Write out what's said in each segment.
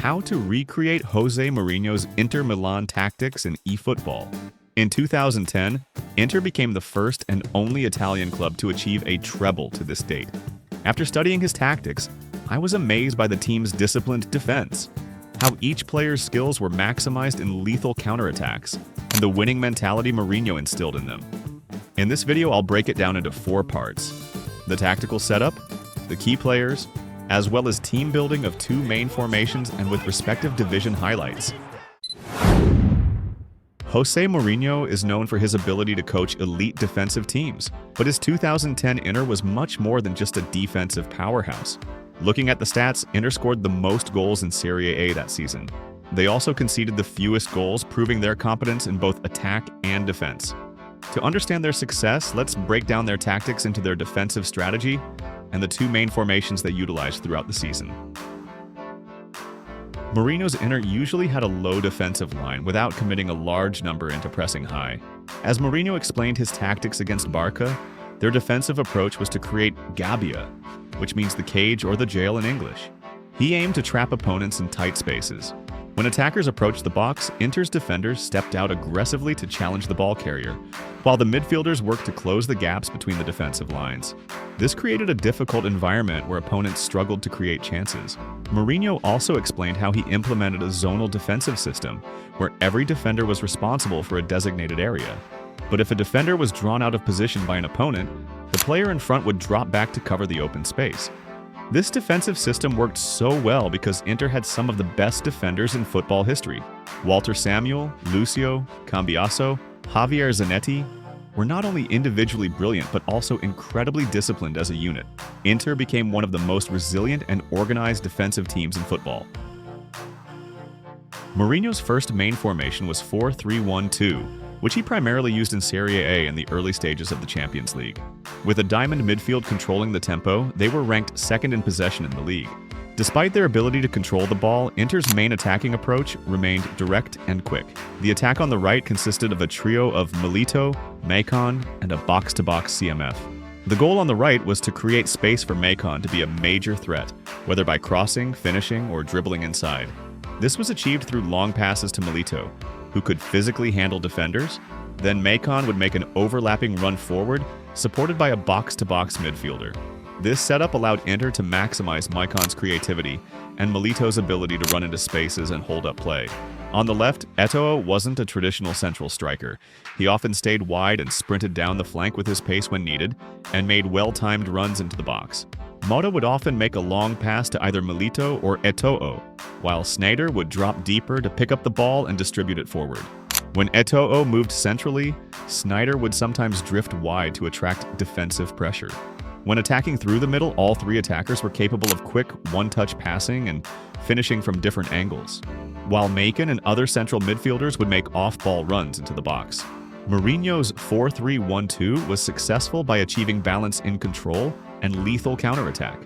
How to recreate Jose Mourinho's Inter Milan tactics in eFootball. In 2010, Inter became the first and only Italian club to achieve a treble to this date. After studying his tactics, I was amazed by the team's disciplined defense, how each player's skills were maximized in lethal counterattacks, and the winning mentality Mourinho instilled in them. In this video, I'll break it down into 4 parts: the tactical setup, the key players, as well as team building of 2 main formations and with respective division highlights. Jose Mourinho is known for his ability to coach elite defensive teams, but his 2010 Inter was much more than just a defensive powerhouse. Looking at the stats, Inter scored the most goals in Serie A that season. They also conceded the fewest goals, proving their competence in both attack and defense. To understand their success, let's break down their tactics into their defensive strategy and the 2 main formations they utilized throughout the season. Mourinho's Inter usually had a low defensive line without committing a large number into pressing high. As Mourinho explained his tactics against Barca, their defensive approach was to create gabbia, which means the cage or the jail in English. He aimed to trap opponents in tight spaces. When attackers approached the box, Inter's defenders stepped out aggressively to challenge the ball carrier, while the midfielders worked to close the gaps between the defensive lines. This created a difficult environment where opponents struggled to create chances. Mourinho also explained how he implemented a zonal defensive system, where every defender was responsible for a designated area. But if a defender was drawn out of position by an opponent, the player in front would drop back to cover the open space. This defensive system worked so well because Inter had some of the best defenders in football history. Walter Samuel, Lucio, Cambiaso, Javier Zanetti were not only individually brilliant but also incredibly disciplined as a unit. Inter became one of the most resilient and organized defensive teams in football. Mourinho's first main formation was 4-3-1-2, which he primarily used in Serie A in the early stages of the Champions League. With a diamond midfield controlling the tempo, they were ranked second in possession in the league. Despite their ability to control the ball, Inter's main attacking approach remained direct and quick. The attack on the right consisted of a trio of Milito, Maicon, and a box-to-box CMF. The goal on the right was to create space for Maicon to be a major threat, whether by crossing, finishing, or dribbling inside. This was achieved through long passes to Milito, who could physically handle defenders. Then Maicon would make an overlapping run forward, supported by a box-to-box midfielder. This setup allowed Inter to maximize Maicon's creativity and Milito's ability to run into spaces and hold up play. On the left, Eto'o wasn't a traditional central striker. He often stayed wide and sprinted down the flank with his pace when needed, and made well-timed runs into the box. Motta would often make a long pass to either Milito or Eto'o, while Sneijder would drop deeper to pick up the ball and distribute it forward. When Eto'o moved centrally, Sneijder would sometimes drift wide to attract defensive pressure. When attacking through the middle, all 3 attackers were capable of quick, one-touch passing and finishing from different angles, while Maicon and other central midfielders would make off-ball runs into the box. Mourinho's 4-3-1-2 was successful by achieving balance in control and lethal counterattack.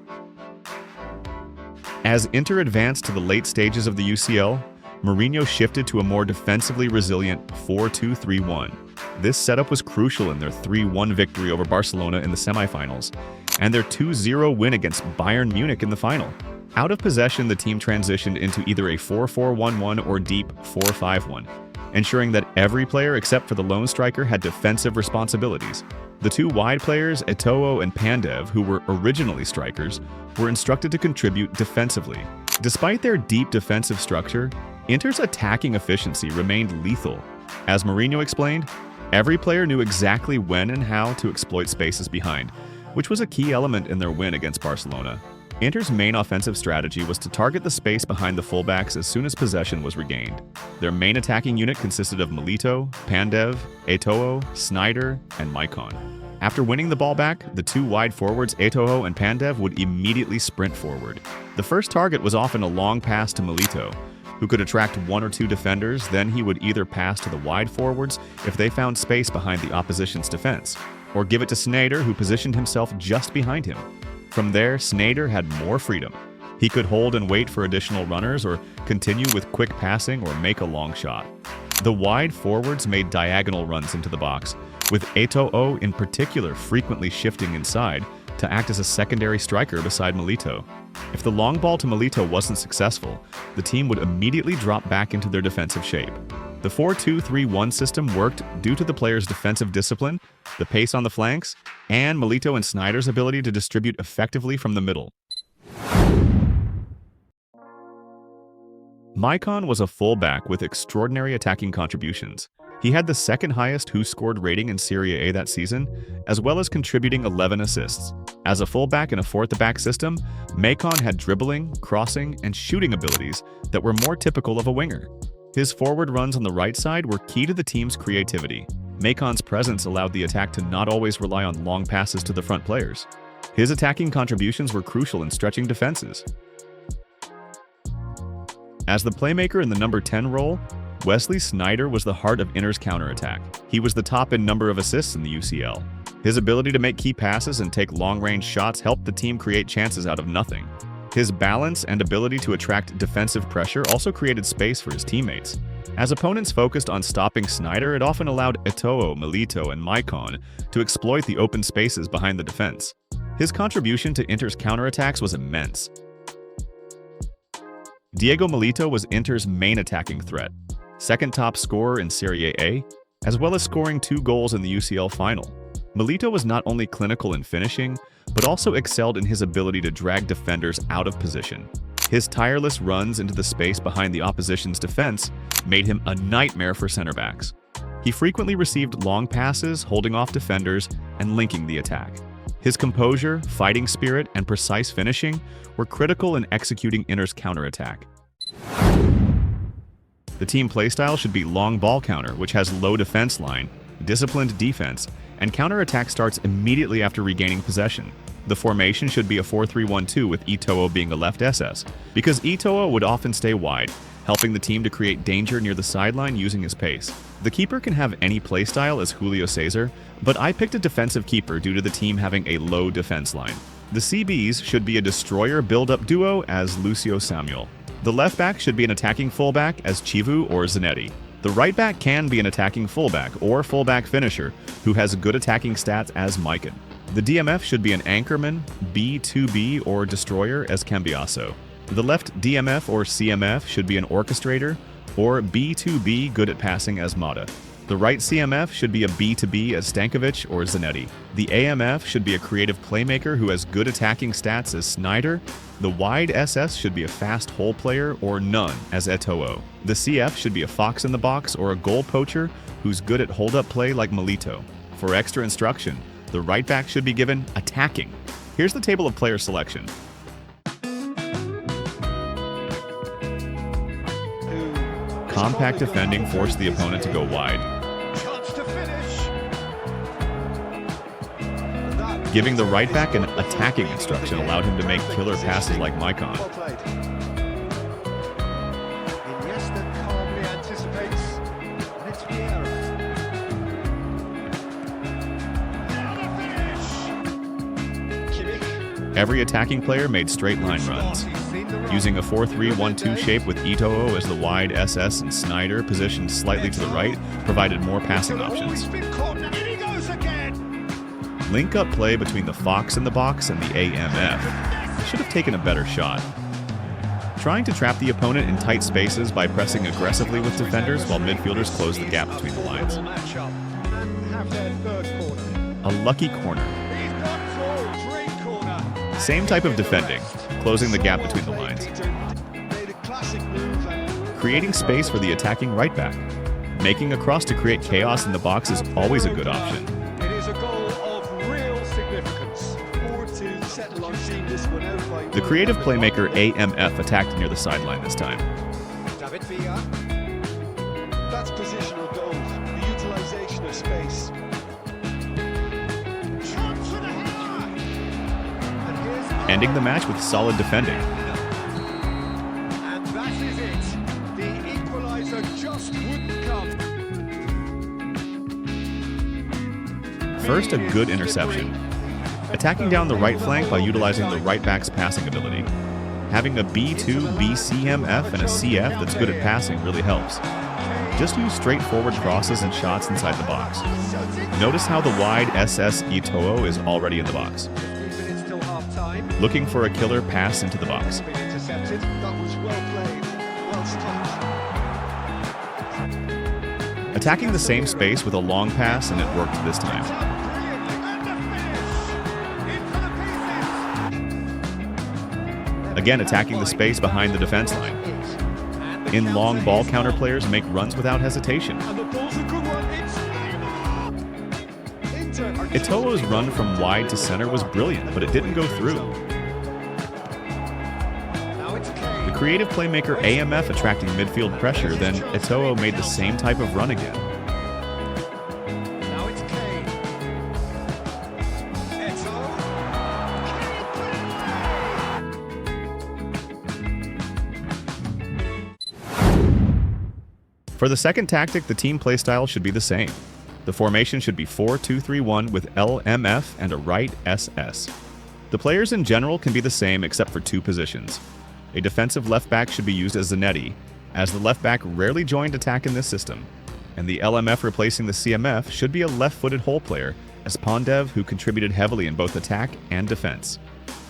As Inter advanced to the late stages of the UCL, Mourinho shifted to a more defensively resilient 4-2-3-1. This setup was crucial in their 3-1 victory over Barcelona in the semifinals, and their 2-0 win against Bayern Munich in the final. Out of possession, the team transitioned into either a 4-4-1-1 or deep 4-5-1, ensuring that every player except for the lone striker had defensive responsibilities. The 2 wide players, Eto'o and Pandev, who were originally strikers, were instructed to contribute defensively. Despite their deep defensive structure, Inter's attacking efficiency remained lethal. As Mourinho explained, every player knew exactly when and how to exploit spaces behind, which was a key element in their win against Barcelona. Inter's main offensive strategy was to target the space behind the fullbacks as soon as possession was regained. Their main attacking unit consisted of Milito, Pandev, Eto'o, Sneijder, and Maicon. After winning the ball back, the 2 wide forwards, Eto'o and Pandev, would immediately sprint forward. The first target was often a long pass to Milito, who could attract 1 or 2 defenders. Then he would either pass to the wide forwards if they found space behind the opposition's defense, or give it to Sneijder, who positioned himself just behind him. From there, Sneijder had more freedom. He could hold and wait for additional runners or continue with quick passing or make a long shot. The wide forwards made diagonal runs into the box, with Eto'o in particular frequently shifting inside to act as a secondary striker beside Milito. If the long ball to Milito wasn't successful, the team would immediately drop back into their defensive shape. The 4-2-3-1 system worked due to the players' defensive discipline, the pace on the flanks, and Milito and Sneijder's ability to distribute effectively from the middle. Maicon was a fullback with extraordinary attacking contributions. He had the second highest who scored rating in Serie A that season, as well as contributing 11 assists. As a fullback in a fourth-back system, Maicon had dribbling, crossing, and shooting abilities that were more typical of a winger. His forward runs on the right side were key to the team's creativity. Maicon's presence allowed the attack to not always rely on long passes to the front players. His attacking contributions were crucial in stretching defenses. As the playmaker in the number 10 role, Wesley Sneijder was the heart of Inter's counterattack. He was the top in number of assists in the UCL. His ability to make key passes and take long-range shots helped the team create chances out of nothing. His balance and ability to attract defensive pressure also created space for his teammates. As opponents focused on stopping Sneijder, it often allowed Eto'o, Milito, and Maicon to exploit the open spaces behind the defense. His contribution to Inter's counterattacks was immense. Diego Milito was Inter's main attacking threat, second top scorer in Serie A, as well as scoring 2 goals in the UCL final. Milito was not only clinical in finishing, but also excelled in his ability to drag defenders out of position. His tireless runs into the space behind the opposition's defense made him a nightmare for center backs. He frequently received long passes, holding off defenders, and linking the attack. His composure, fighting spirit, and precise finishing were critical in executing Inter's counterattack. The team playstyle should be long ball counter, which has low defense line, disciplined defense, and counterattack starts immediately after regaining possession. The formation should be a 4-3-1-2 with Eto'o being a left SS, because Eto'o would often stay wide, helping the team to create danger near the sideline using his pace. The keeper can have any playstyle as Julio Cesar, but I picked a defensive keeper due to the team having a low defense line. The CBs should be a destroyer build-up duo as Lucio Samuel. The left back should be an attacking fullback as Chivu or Zanetti. The right back can be an attacking fullback or fullback finisher who has good attacking stats as Maicon. The DMF should be an anchorman, B2B or destroyer as Cambiasso. The left DMF or CMF should be an orchestrator or B2B good at passing as Mata. The right CMF should be a B2B as Stankovic or Zanetti. The AMF should be a creative playmaker who has good attacking stats as Sneijder. The wide SS should be a fast hole player or none as Eto'o. The CF should be a fox in the box or a goal poacher who's good at hold-up play like Milito. For extra instruction, the right back should be given attacking. Here's the table of player selection. Compact defending forced the opponent to go wide. Giving the right back an attacking instruction allowed him to make killer passes like Maicon. Every attacking player made straight line runs. Using a 4-3-1-2 shape with Eto'o as the wide SS and Sneijder positioned slightly to the right provided more passing options. Link-up play between the fox in the box and the AMF should have taken a better shot. Trying to trap the opponent in tight spaces by pressing aggressively with defenders while midfielders close the gap between the lines. A lucky corner. Same type of defending, closing the gap between the lines. Creating space for the attacking right back. Making a cross to create chaos in the box is always a good option. It is a goal of real significance. The creative playmaker AMF attacked near the sideline this time. That's positional goal, the utilization of space. Ending the match with solid defending. And that is it. The equalizer just wouldn't come. First, a good interception. Attacking down the right flank by utilizing the right back's passing ability. Having a B2, BCMF, and a CF that's good at passing really helps. Just use straightforward crosses and shots inside the box. Notice how the wide SS Eto'o is already in the box. 15 minutes till half time. looking for a killer pass into the box. Been intercepted. That was well played. Well stopped. Attacking the same space with a long pass, and it worked this time. Again, attacking the space behind the defense line. In long ball counter, players make runs without hesitation. And the ball's a good one. It's Neymar. Eto'o's run from wide to center was brilliant, but it didn't go through. Now it's Kane. The creative playmaker AMF attracting midfield pressure, then Eto'o made the same type of run again. Now it's Kane. Eto'o. For the second tactic, the team playstyle should be the same. The formation should be 4-2-3-1 with LMF and a right SS. The players in general can be the same except for two positions. A defensive left back should be used as Zanetti, as the left back rarely joined attack in this system. And the LMF replacing the CMF should be a left-footed hole player, as Pondev, who contributed heavily in both attack and defense.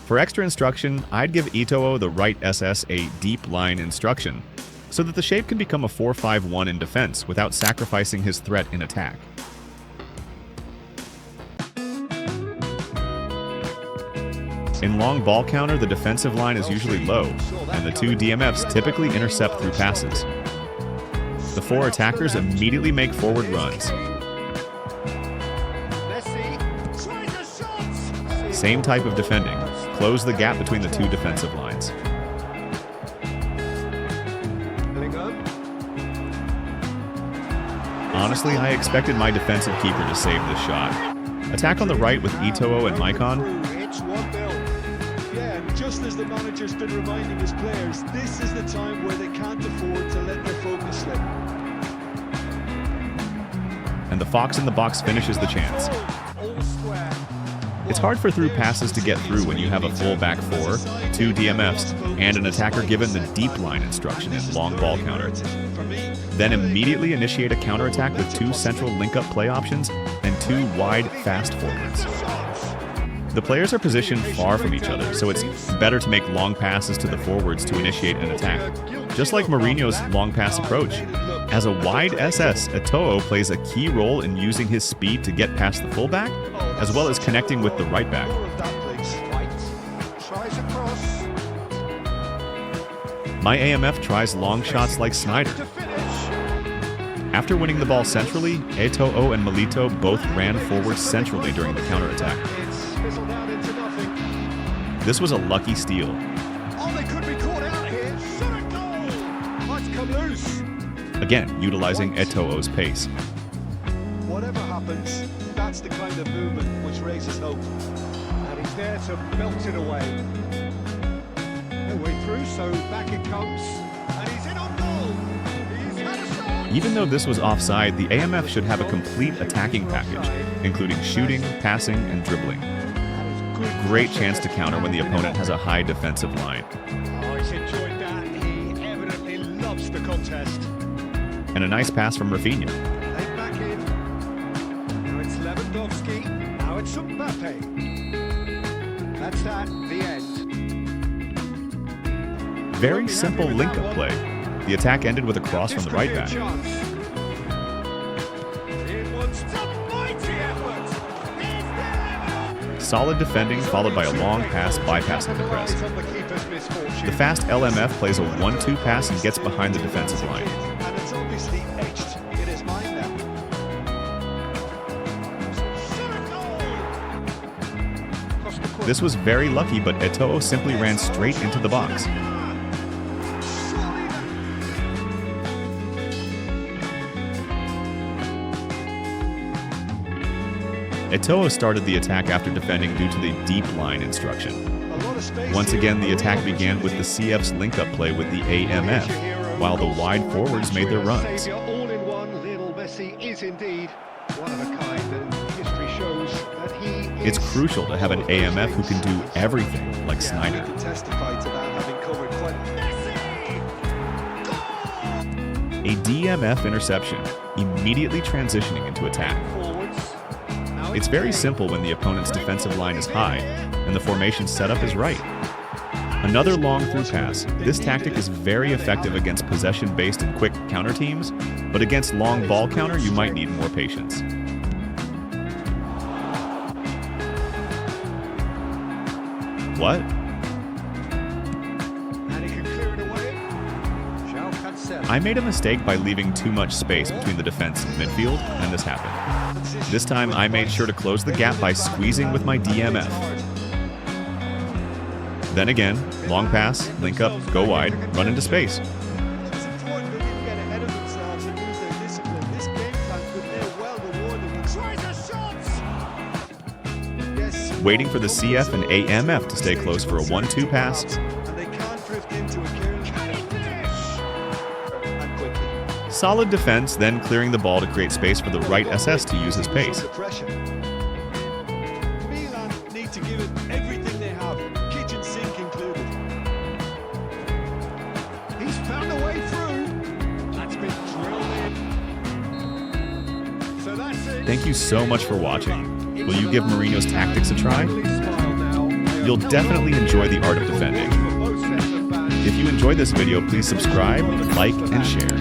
For extra instruction, I'd give Eto'o the right SS a deep line instruction, so that the shape can become a 4-5-1 in defense without sacrificing his threat in attack. In long ball counter, the defensive line is usually low, and the two DMFs typically intercept through passes. The four attackers immediately make forward runs. Same type of defending. Close the gap between the two defensive lines. Honestly, I expected my defensive keeper to save this shot. Attack on the right with Eto'o and Maicon. It's 1-0. Yeah, and just as the manager's been reminding his players, this is the time where they can't afford to let their focus slip. And the fox in the box finishes the chance. It's hard for through passes to get through when you have a full back four, two DMFs, and an attacker given the deep line instruction in long ball counter. Then immediately initiate a counterattack with two central link-up play options and two wide fast forwards. The players are positioned far from each other, so it's better to make long passes to the forwards to initiate an attack, just like Mourinho's long pass approach. As a wide SS, Eto'o plays a key role in using his speed to get past the fullback, as well as connecting with the right back. My AMF tries long shots like Snyder. After winning the ball centrally, Eto'o and Milito both ran forward centrally during the counterattack. This was a lucky steal. Oh, they could be caught out here. Shot a goal. Might come loose. Again, utilizing Eto'o's pace. Whatever happens, that's the kind of movement which raises hope. And he's there to belt it away. No way through, so back it comes. And he's in on goal. He's had a shot. Even though this was offside, the AMF should have a complete attacking package, including shooting, passing, and dribbling. Great chance to counter when the opponent has a high defensive line. Oh, he's enjoyed that. He evidently loves the contest. And a nice pass from Rafinha. They back in. Now it's Lewandowski. Now it's Mbappe. That's that. The end. Very simple link-up play. The attack ended with a cross from the right back. Solid defending followed by a long pass bypassing the press. The fast LMF plays a 1-2 pass and gets behind the defensive line. And it's obviously etched in his mind now. This was very lucky, but Eto'o simply ran straight into the box. Eto'o started the attack after defending due to the deep line instruction. Once again, the attack began with the CF's link-up play with the AMF, while the wide forwards made their runs. It's crucial to have an AMF who can do everything like Snyder. A DMF interception, immediately transitioning into attack. It's very simple when the opponent's defensive line is high, and the formation setup is right. Another long through pass. This tactic is very effective against possession-based and quick counter teams, but against long ball counter, you might need more patience. What? I made a mistake by leaving too much space between the defense and midfield, and this happened. This time, I made sure to close the gap by squeezing with my DMF. Then again, long pass, link up, go wide, run into space. Waiting for the CF and AMF to stay close for a 1-2 pass. Solid defense, then clearing the ball to create space for the right SS to use his pace. Milan need to give it everything they have, kitchen sink included. He's found a way through. That's been drilled in. So that's it. Thank you so much for watching. Will you give Mourinho's tactics a try? You'll definitely enjoy the art of defending. If you enjoyed this video, please subscribe, like, and share.